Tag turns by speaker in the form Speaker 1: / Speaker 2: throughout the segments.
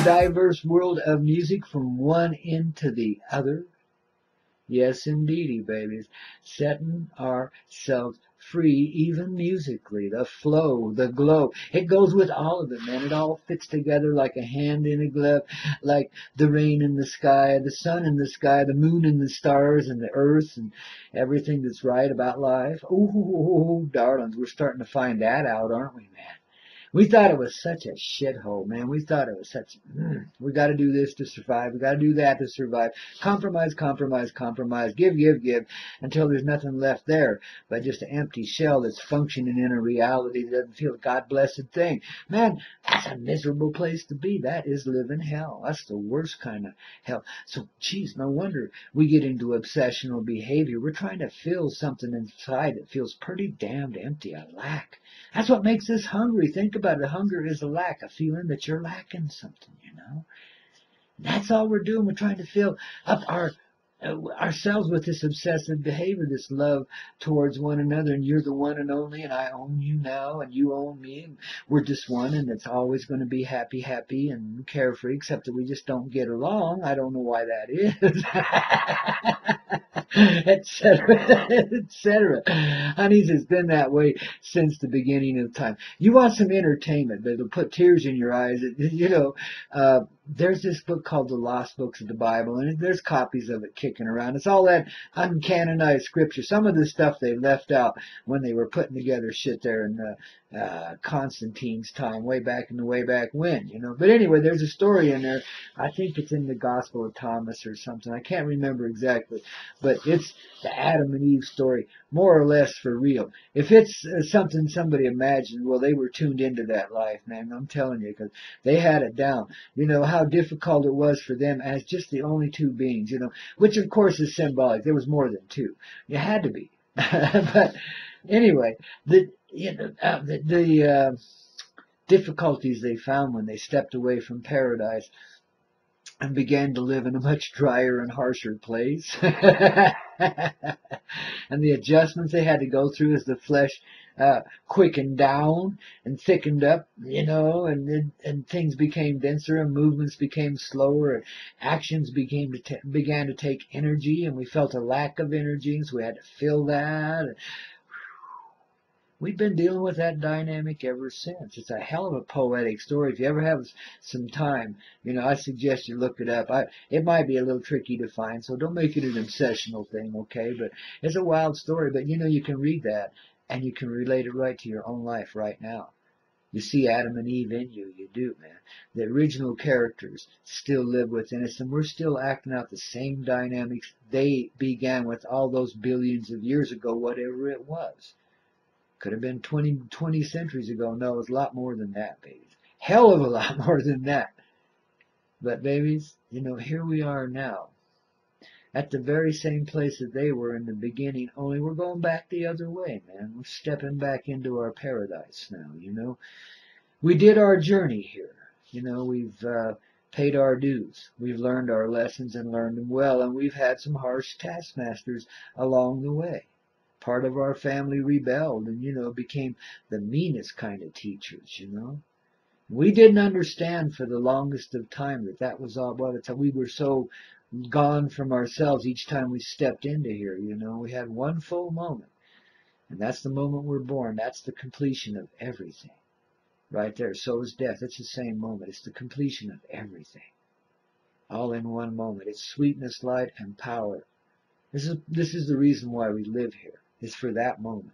Speaker 1: diverse world of music from one end to the other. Yes, indeedy, babies. Setting ourselves free, even musically. The flow, the glow. It goes with all of it, man. It all fits together like a hand in a glove, like the rain in the sky, the sun in the sky, the moon and the stars and the earth and everything that's right about life. Ooh, darlings, we're starting to find that out, aren't we, man? We thought it was such a shithole, man. We thought it was such, we got to do this to survive. We got to do that to survive. Compromise, compromise, compromise. Give, give, give, until there's nothing left there but just an empty shell that's functioning in a reality that doesn't feel a God-blessed thing. Man, that's a miserable place to be. That is living hell. That's the worst kind of hell. So, geez, no wonder we get into obsessional behavior. We're trying to fill something inside that feels pretty damned empty, a lack. That's what makes us hungry. Think about it. Hunger is a lack, a feeling that you're lacking something, you know. That's all we're doing. We're trying to fill up ourselves with this obsessive behavior, this love towards one another. And you're the one and only, and I own you now, and you own me. And we're just one, and it's always going to be happy, happy, and carefree, except that we just don't get along. I don't know why that is. Etc., etc. Honeys, it's been that way since the beginning of time. You want some entertainment that'll put tears in your eyes. You know, there's this book called The Lost Books of the Bible, and there's copies of it kicking around. It's all that uncanonized scripture. Some of the stuff they left out when they were putting together shit there in Constantine's time, way back when, you know. But anyway, there's a story in there. I think it's in the Gospel of Thomas or something. I can't remember exactly, but it's the Adam and Eve story, more or less for real. If it's something somebody imagined, well, they were tuned into that life, man. I'm telling you, because they had it down. You know how difficult it was for them as just the only two beings, you know, which of course is symbolic. There was more than two. You had to be. But anyway, the difficulties they found when they stepped away from paradise and began to live in a much drier and harsher place. And the adjustments they had to go through as the flesh quickened down and thickened up, you know, and things became denser and movements became slower and actions began to take energy, and we felt a lack of energy, so we had to fill that. We've been dealing with that dynamic ever since. It's a hell of a poetic story. If you ever have some time, you know, I suggest you look it up. It might be a little tricky to find, so don't make it an obsessional thing, okay? But it's a wild story. But, you know, you can read that, and you can relate it right to your own life right now. You see Adam and Eve in you. You do, man. The original characters still live within us, and we're still acting out the same dynamics they began with all those billions of years ago, whatever it was. Could have been 20 centuries ago. No, it was a lot more than that, babies. Hell of a lot more than that. But, babies, you know, here we are now. At the very same place that they were in the beginning, only we're going back the other way, man. We're stepping back into our paradise now, you know. We did our journey here. You know, we've paid our dues. We've learned our lessons and learned them well, and we've had some harsh taskmasters along the way. Part of our family rebelled and, you know, became the meanest kind of teachers, you know. We didn't understand for the longest of time that was all by the time we were so gone from ourselves each time we stepped into here, you know. We had one full moment, and that's the moment we're born. That's the completion of everything. Right there. So is death. It's the same moment. It's the completion of everything. All in one moment. It's sweetness, light, and power. This is the reason why we live here. It's for that moment.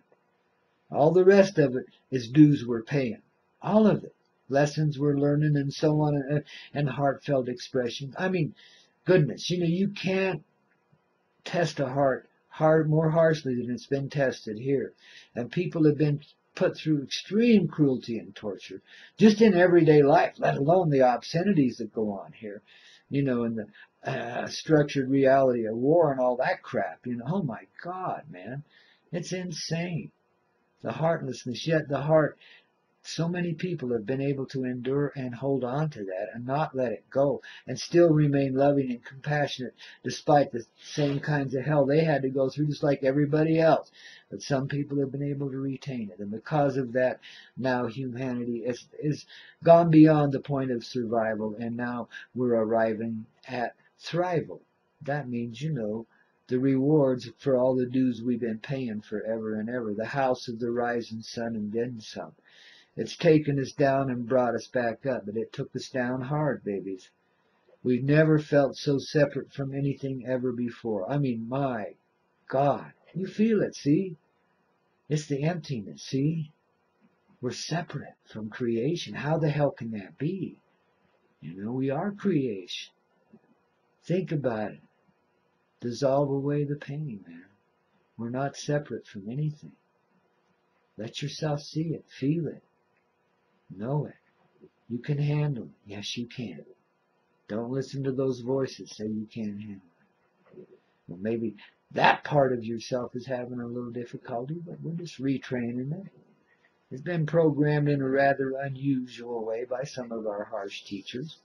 Speaker 1: All the rest of it is dues we're paying. All of it. Lessons we're learning and so on, and heartfelt expressions. I mean, goodness, you know, you can't test a heart more harshly than it's been tested here. And people have been put through extreme cruelty and torture, just in everyday life, let alone the obscenities that go on here, you know, in the structured reality of war and all that crap, you know. Oh my God, man. It's insane. The heartlessness, yet the heart So many people have been able to endure and hold on to that and not let it go and still remain loving and compassionate despite the same kinds of hell they had to go through just like everybody else. But some people have been able to retain it. And because of that, now humanity is gone beyond the point of survival, and now we're arriving at thrival. That means, the rewards for all the dues we've been paying forever and ever. The house of the rising sun and then some. It's taken us down and brought us back up, but it took us down hard, babies. We've never felt so separate from anything ever before. I mean, my God. You feel it, see? It's the emptiness, see? We're separate from creation. How the hell can that be? We are creation. Think about it. Dissolve away the pain, man. We're not separate from anything. Let yourself see it, feel it, know it. You can handle it. Yes, you can. Don't listen to those voices say you can't handle it. Well, maybe that part of yourself is having a little difficulty, but we're just retraining it. It's been programmed in a rather unusual way by some of our harsh teachers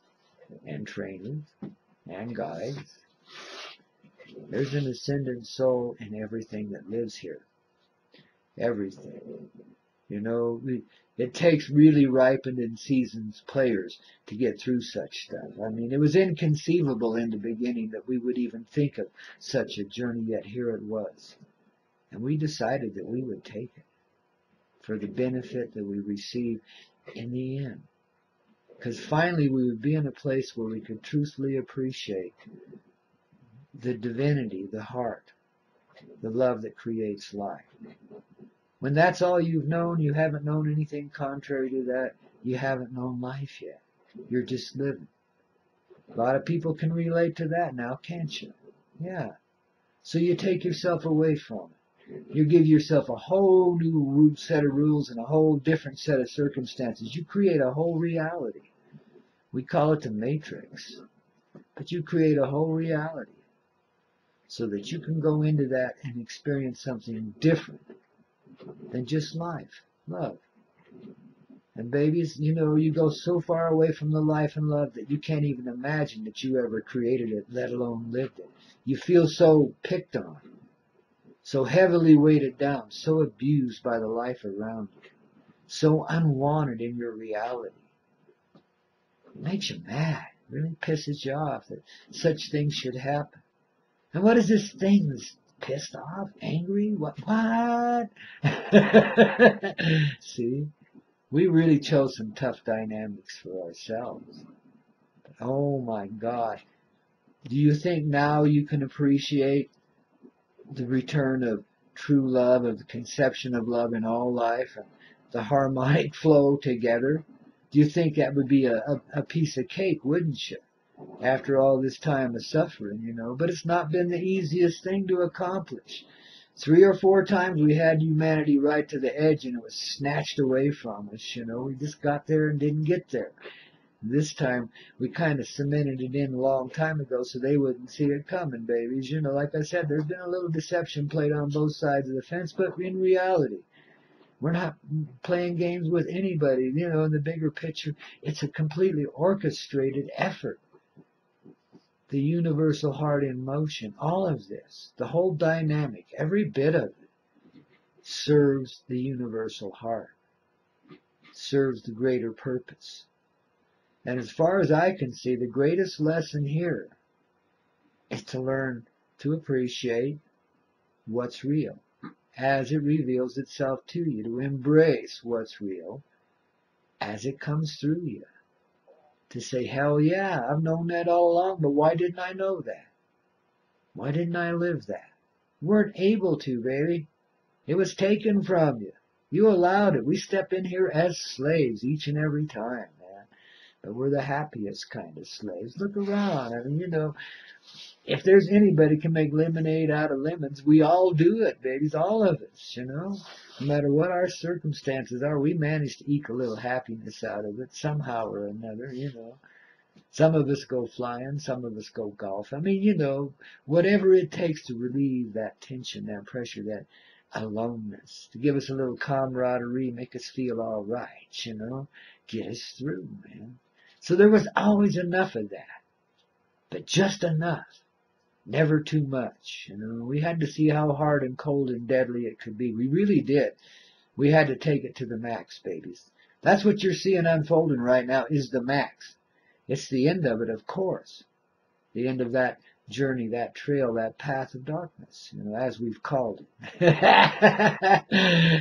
Speaker 1: and trainers and guides. There's an ascendant soul in everything that lives here. Everything. It takes really ripened and seasoned players to get through such stuff. I mean, it was inconceivable in the beginning that we would even think of such a journey, yet here it was. And we decided that we would take it for the benefit that we receive in the end. Because finally we would be in a place where we could truthfully appreciate the divinity, the heart, the love that creates life. When that's all you've known, you haven't known anything contrary to that, you haven't known life yet. You're just living. A lot of people can relate to that now, can't you? Yeah. So you take yourself away from it. You give yourself a whole new set of rules and a whole different set of circumstances. You create a whole reality. We call it the matrix. But you create a whole reality so that you can go into that and experience something different than just life, love. And babies, you go so far away from the life and love that you can't even imagine that you ever created it, let alone lived it. You feel so picked on, so heavily weighted down, so abused by the life around you, so unwanted in your reality. It makes you mad. It really pisses you off that such things should happen. And what is this thing that's pissed off, angry? What? See? We really chose some tough dynamics for ourselves. But oh my God. Do you think now you can appreciate the return of true love, of the conception of love in all life, and the harmonic flow together? Do you think that would be a piece of cake, wouldn't you? After all this time of suffering, But it's not been the easiest thing to accomplish. 3 or 4 times we had humanity right to the edge and it was snatched away from us, We just got there and didn't get there. This time we kind of cemented it in a long time ago so they wouldn't see it coming, babies. Like I said, there's been a little deception played on both sides of the fence, but in reality, we're not playing games with anybody. In the bigger picture, it's a completely orchestrated effort. The universal heart in motion, all of this, the whole dynamic, every bit of it, serves the universal heart, serves the greater purpose. And as far as I can see, the greatest lesson here is to learn to appreciate what's real as it reveals itself to you, to embrace what's real as it comes through you. To say, hell yeah, I've known that all along, but why didn't I know that? Why didn't I live that? You weren't able to, baby. It was taken from you. You allowed it. We step in here as slaves each and every time, man. But we're the happiest kind of slaves. Look around. I mean, if there's anybody can make lemonade out of lemons, we all do it, babies. All of us, No matter what our circumstances are, we manage to eke a little happiness out of it somehow or another, Some of us go flying, some of us go golf. I mean, whatever it takes to relieve that tension, that pressure, aloneness, to give us a little camaraderie, make us feel all right, get us through, man. So there was always enough of that, but just enough. Never too much, We had to see how hard and cold and deadly it could be. We really did. We had to take it to the max, babies. That's what you're seeing unfolding right now is the max. It's the end of it, of course. The end of that journey, that trail, that path of darkness, as we've called it.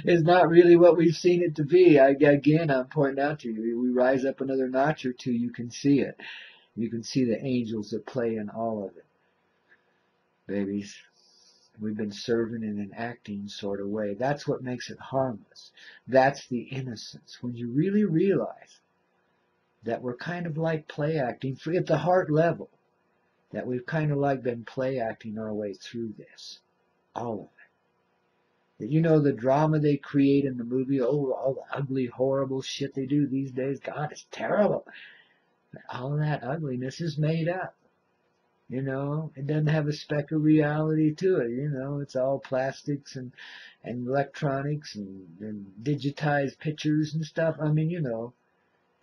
Speaker 1: It's not really what we've seen it to be. Again, I'm pointing out to you, we rise up another notch or two, you can see it. You can see the angels that play in all of it. Babies, we've been serving in an acting sort of way. That's what makes it harmless. That's the innocence. When you really realize that we're kind of like play acting at the heart level, that we've kind of like been play acting our way through this. All of it. That the drama they create in the movie, all the ugly, horrible shit they do these days, God, it's terrible. But all of that ugliness is made up. It doesn't have a speck of reality to it. It's all plastics and electronics and digitized pictures and stuff. I mean,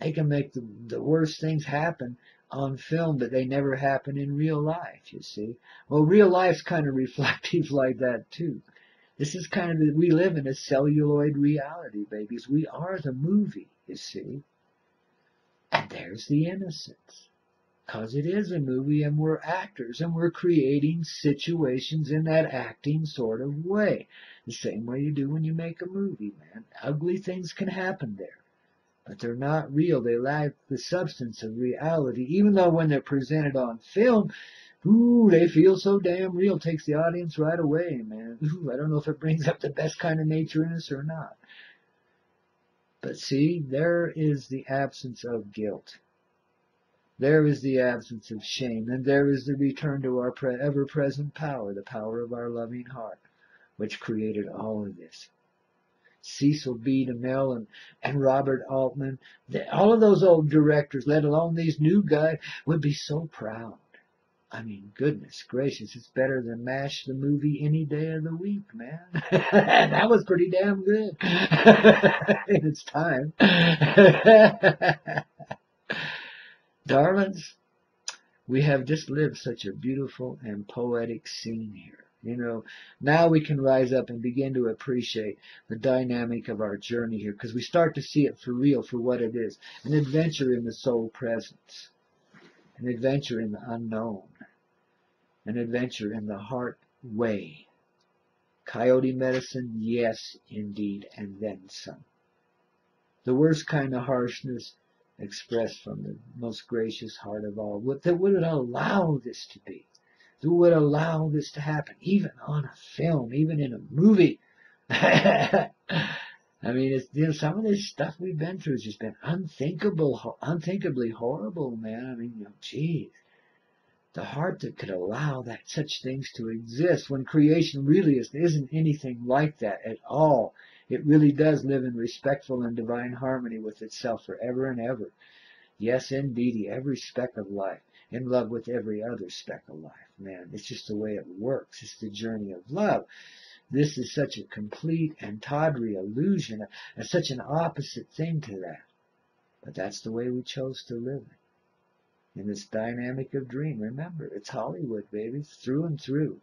Speaker 1: they can make the worst things happen on film, but they never happen in real life, you see. Well, real life's kind of reflective like that, too. This is kind of, we live in a celluloid reality, babies. We are the movie, you see. And there's the innocence. Because it is a movie and we're actors and we're creating situations in that acting sort of way. The same way you do when you make a movie, man. Ugly things can happen there. But they're not real. They lack the substance of reality. Even though when they're presented on film, they feel so damn real. Takes the audience right away, man. I don't know if it brings up the best kind of nature in us or not. But see, there is the absence of guilt. There is the absence of shame, and there is the return to our ever-present power, the power of our loving heart, which created all of this. Cecil B. DeMille and Robert Altman, all of those old directors, let alone these new guys, would be so proud. I mean, goodness gracious, it's better than MASH the movie any day of the week, man. That was pretty damn good in its time. Darlings, we have just lived such a beautiful and poetic scene here. Now we can rise up and begin to appreciate the dynamic of our journey here, because we start to see it for real, for what it is. An adventure in the soul presence. An adventure in the unknown. An adventure in the heart way. Coyote medicine, yes, indeed, and then some. The worst kind of harshness expressed from the most gracious heart of all. That would allow this to be. That would allow this to happen, even on a film, even in a movie. I mean, some of this stuff we've been through has just been unthinkably horrible, man. I mean, geez. The heart that could allow such things to exist when creation really isn't anything like that at all. It really does live in respectful and divine harmony with itself forever and ever. Yes, indeedy, every speck of life, in love with every other speck of life. Man, it's just the way it works. It's the journey of love. This is such a complete and tawdry illusion, and such an opposite thing to that. But that's the way we chose to live in this dynamic of dream. Remember, it's Hollywood, baby, through and through.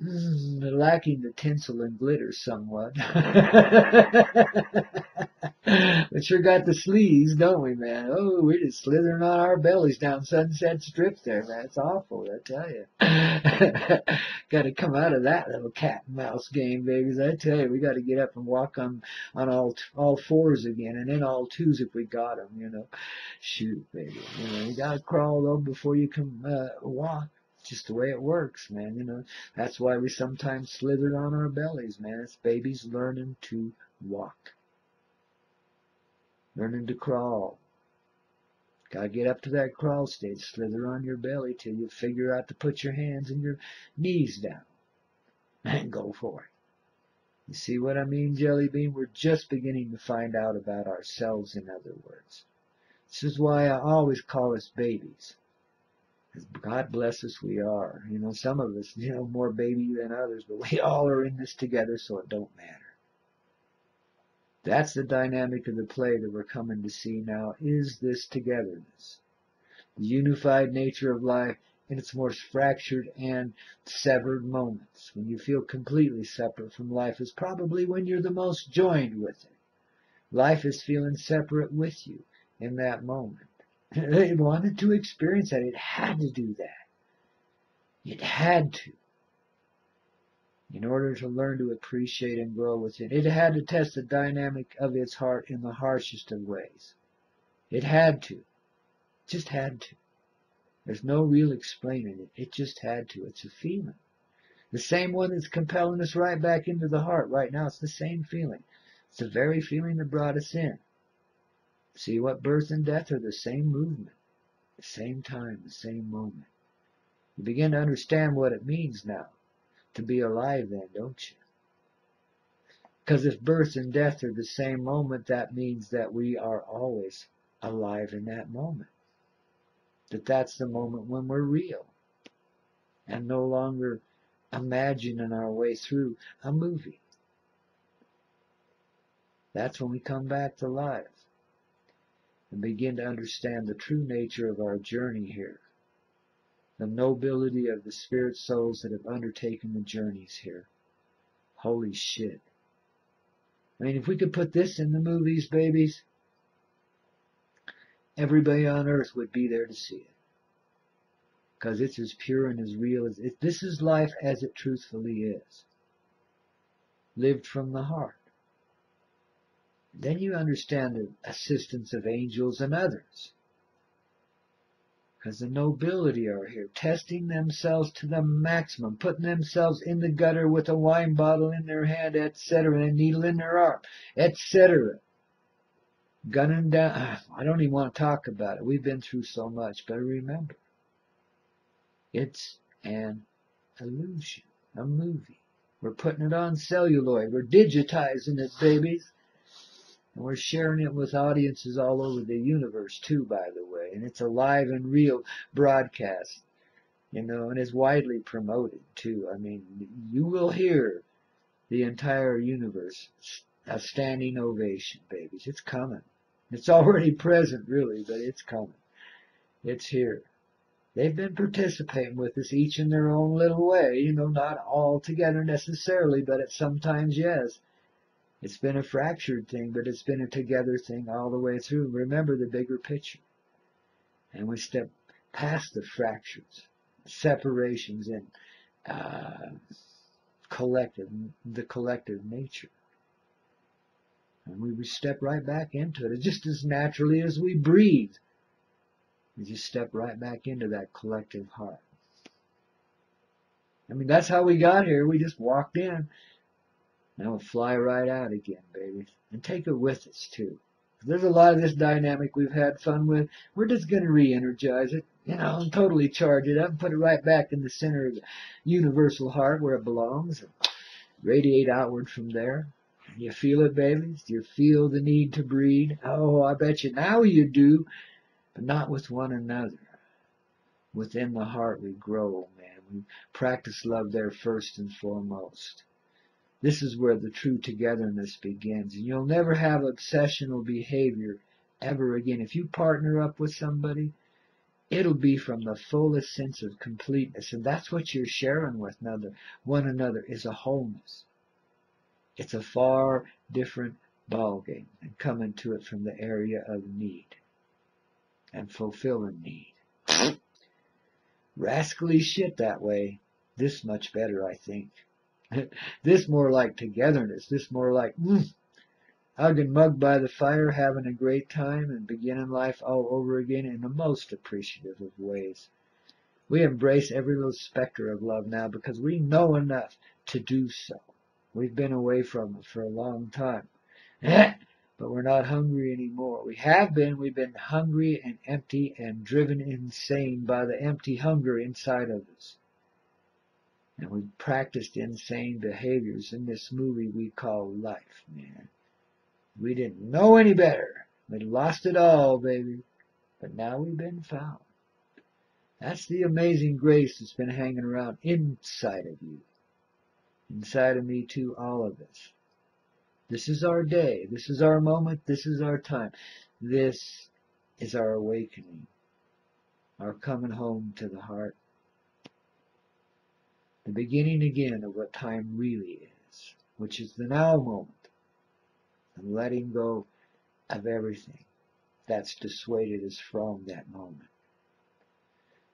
Speaker 1: Lacking the tinsel and glitter somewhat. We sure got the sleaze, don't we, man? Oh, we're just slithering on our bellies down Sunset Strip there, man. It's awful, I tell you. Got to come out of that little cat and mouse game, babies. I tell you, we got to get up and walk on all fours again, and then all twos if we got them, Shoot, baby. You got to crawl, though, before you can walk. Just the way it works, man. That's why we sometimes slither on our bellies, man. It's babies learning to walk. Learning to crawl. Gotta get up to that crawl stage. Slither on your belly till you figure out to put your hands and your knees down. And go for it. You see what I mean, Jelly Bean? We're just beginning to find out about ourselves, in other words. This is why I always call us babies. God bless us, we are. Some of us, more baby than others, but we all are in this together, so it don't matter. That's the dynamic of the play that we're coming to see now, is this togetherness. The unified nature of life in its most fractured and severed moments. When you feel completely separate from life is probably when you're the most joined with it. Life is feeling separate with you in that moment. It wanted to experience that. It had to do that. It had to. In order to learn to appreciate and grow within. It had to test the dynamic of its heart in the harshest of ways. It had to. Just had to. There's no real explaining it. It just had to. It's a feeling. The same one that's compelling us right back into the heart right now. It's the same feeling. It's the very feeling that brought us in. See what birth and death are the same movement, the same time, the same moment. You begin to understand what it means now to be alive then, don't you? Because if birth and death are the same moment, that means that we are always alive in that moment. That's the moment when we're real and no longer imagining our way through a movie. That's when we come back to life and begin to understand the true nature of our journey here, the nobility of the spirit souls that have undertaken the journeys here. Holy shit. I mean, if we could put this in the movies, babies, everybody on earth would be there to see it. Because it's as pure and as real as it. This is life as it truthfully is. Lived from the heart. Then you understand the assistance of angels and others. Because the nobility are here, testing themselves to the maximum, putting themselves in the gutter with a wine bottle in their hand, etc., and a needle in their arm, etc. Gunning down. I don't even want to talk about it. We've been through so much, but remember, it's an illusion, a movie. We're putting it on celluloid. We're digitizing it, babies. And we're sharing it with audiences all over the universe, too, by the way. And it's a live and real broadcast, and it's widely promoted, too. I mean, you will hear the entire universe a standing ovation, babies. It's coming. It's already present, really, but it's coming. It's here. They've been participating with us, each in their own little way, not all together necessarily, but at sometimes, yes. It's been a fractured thing, but it's been a together thing all the way through. Remember the bigger picture. And we step past the fractures, separations, and the collective nature. And we step right back into it. It's just as naturally as we breathe. We just step right back into that collective heart. I mean, that's how we got here. We just walked in. Now we'll fly right out again, baby. And take it with us, too. There's a lot of this dynamic we've had fun with. We're just going to re-energize it, and totally charge it up and put it right back in the center of the universal heart where it belongs and radiate outward from there. You feel it, babies? Do you feel the need to breed? Oh, I bet you now you do, but not with one another. Within the heart we grow, man. We practice love there first and foremost. This is where the true togetherness begins. And you'll never have obsessional behavior ever again. If you partner up with somebody, it'll be from the fullest sense of completeness. And that's what you're sharing with one another is a wholeness. It's a far different ballgame and coming to it from the area of need and fulfilling need. Rascally shit that way. This much better, I think. This more like togetherness. This more like hugging mug by the fire, having a great time, and beginning life all over again in the most appreciative of ways. We embrace every little specter of love now because we know enough to do so. We've been away from it for a long time. But we're not hungry anymore. We've been hungry and empty and driven insane by the empty hunger inside of us. And we've practiced insane behaviors in this movie we call life, man. We didn't know any better. We lost it all, baby. But now we've been found. That's the amazing grace that's been hanging around inside of you. Inside of me too, all of us. This is our day. This is our moment. This is our time. This is our awakening. Our coming home to the heart. The beginning again of what time really is, which is the now moment. And letting go of everything that's dissuaded us from that moment.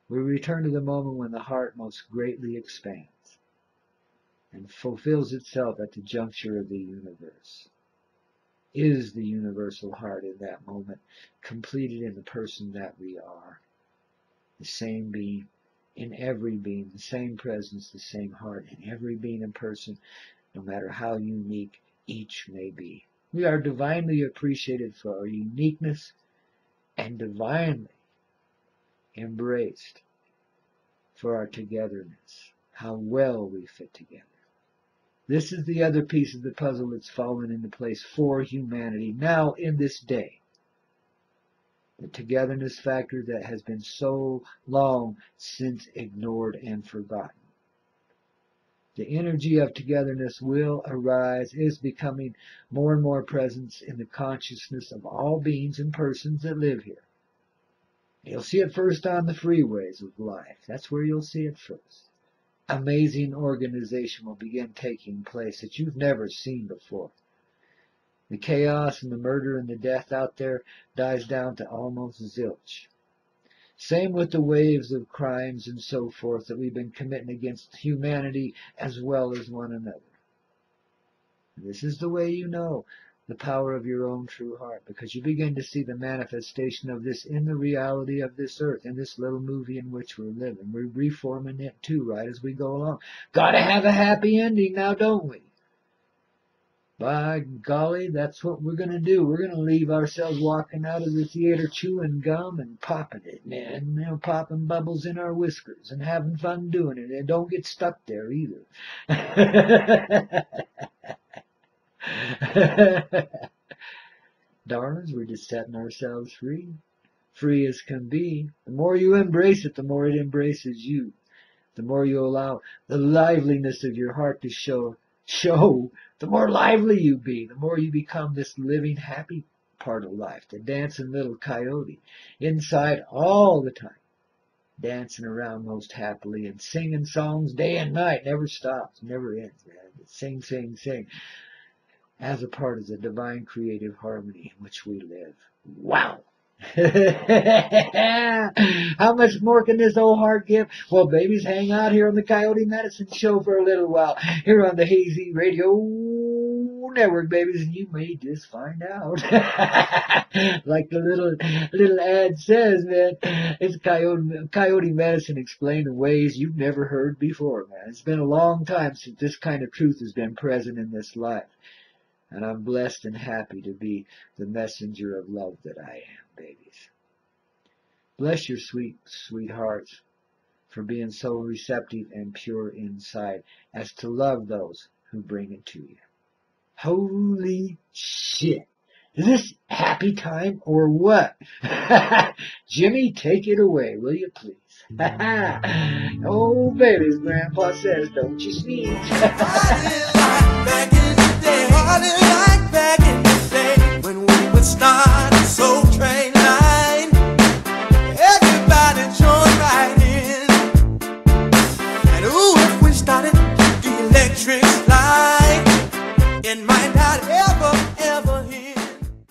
Speaker 1: We return to the moment when the heart most greatly expands and fulfills itself at the juncture of the universe. Is the universal heart in that moment completed in the person that we are? The same being in every being, the same presence, the same heart in every being and person, no matter how unique each may be. We are divinely appreciated for our uniqueness and divinely embraced for our togetherness, how well we fit together. This is the other piece of the puzzle that's fallen into place for humanity now in this day. The togetherness factor that has been so long since ignored and forgotten. The energy of togetherness will arise, is becoming more and more present in the consciousness of all beings and persons that live here. You'll see it first on the freeways of life. That's where you'll see it first. Amazing organization will begin taking place that you've never seen before. The chaos and the murder and the death out there dies down to almost zilch. Same with the waves of crimes and so forth that we've been committing against humanity as well as one another. This is the way you know the power of your own true heart, because you begin to see the manifestation of this in the reality of this earth, in this little movie in which we're living. We're reforming it too, right as we go along. Gotta have a happy ending now, don't we? By golly, that's what we're going to do. We're going to leave ourselves walking out of the theater chewing gum and popping it, man. You know, popping bubbles in our whiskers and having fun doing it. And don't get stuck there either. Darlings, we're just setting ourselves free. Free as can be. The more you embrace it, the more it embraces you. The more you allow the liveliness of your heart to show, the more lively you be, the more you become this living, happy part of life, the dancing little coyote, inside all the time, dancing around most happily and singing songs day and night, never stops, never ends, man. Sing, sing, sing, as a part of the divine creative harmony in which we live. Wow! How much more can this old heart give? Well, babies, hang out here on the Coyote Medicine Show for a little while, here on the Hazy Radio Network, babies, and you may just find out. Like the little ad says, man, it's Coyote Medicine explained in ways you've never heard before, man. It's been a long time since this kind of truth has been present in this life. And I'm blessed and happy to be the messenger of love that I am, babies. Bless your sweet, sweet hearts for being so receptive and pure inside as to love those who bring it to you. Holy shit. Is this happy time or what? Jimmy, take it away, will you please? Oh, babies, Grandpa says, don't you sneeze. Back in the day when we would start a soul train line, everybody joined right in, and ooh, if we started the electric